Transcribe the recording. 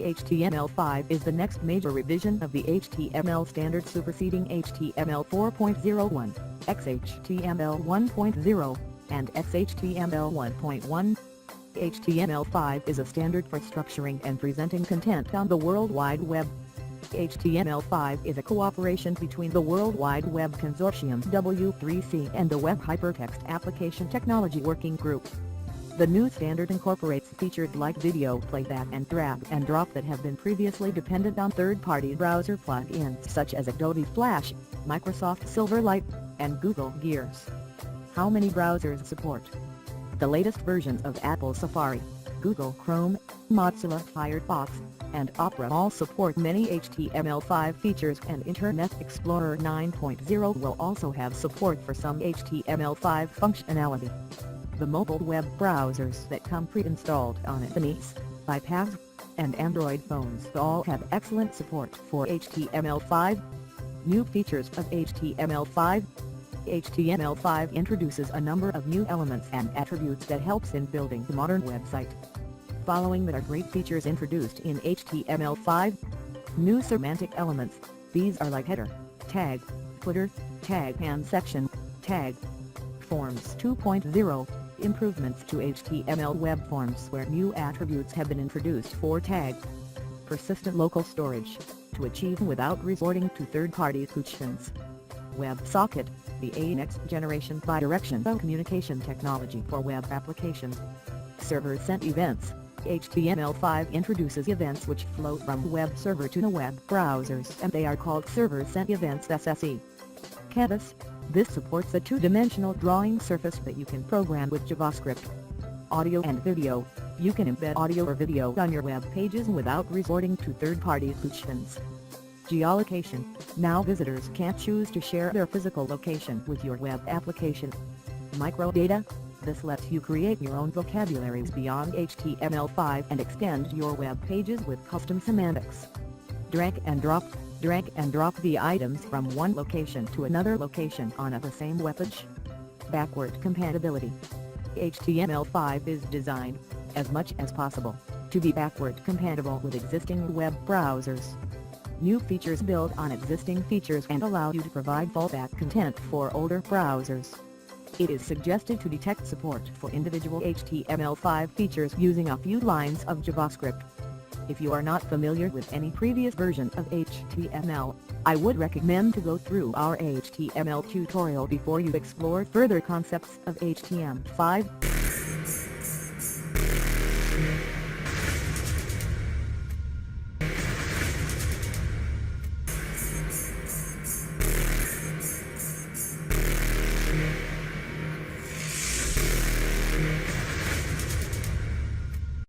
HTML5 is the next major revision of the HTML standard, superseding HTML 4.01, XHTML 1.0, and XHTML 1.1. HTML5 is a standard for structuring and presenting content on the World Wide Web. HTML5 is a cooperation between the World Wide Web Consortium W3C and the Web Hypertext Application Technology Working Group. The new standard incorporates features like video playback and drag and drop that have been previously dependent on third-party browser plugins such as Adobe Flash, Microsoft Silverlight, and Google Gears. How many browsers support? The latest versions of Apple Safari, Google Chrome, Mozilla Firefox, and Opera all support many HTML5 features, and Internet Explorer 9.0 will also have support for some HTML5 functionality. The mobile web browsers that come pre-installed on iPhones, iPads, and Android phones all have excellent support for HTML5. New features of HTML5. HTML5 introduces a number of new elements and attributes that helps in building a modern website. Following that are great features introduced in HTML5. New semantic elements. These are like header, tag, footer, tag and section, tag. Forms 2.0. Improvements to HTML web forms where new attributes have been introduced for tag. Persistent local storage, to achieve without resorting to third-party solutions. WebSocket, the next generation bidirectional communication technology for web applications. Server-sent events. HTML5 introduces events which flow from web server to the web browsers, and they are called server-sent events SSE. Canvas. This supports a two-dimensional drawing surface that you can program with JavaScript. Audio and video. You can embed audio or video on your web pages without resorting to third-party solutions. Geolocation. Now visitors can't choose to share their physical location with your web application. Microdata. This lets you create your own vocabularies beyond HTML5 and extend your web pages with custom semantics. Drag and drop. Drag and drop the items from one location to another location on the same web page. Backward compatibility. HTML5 is designed, as much as possible, to be backward compatible with existing web browsers. New features build on existing features and allow you to provide fallback content for older browsers. It is suggested to detect support for individual HTML5 features using a few lines of JavaScript. If you are not familiar with any previous version of HTML, I would recommend to go through our HTML tutorial before you explore further concepts of HTML5.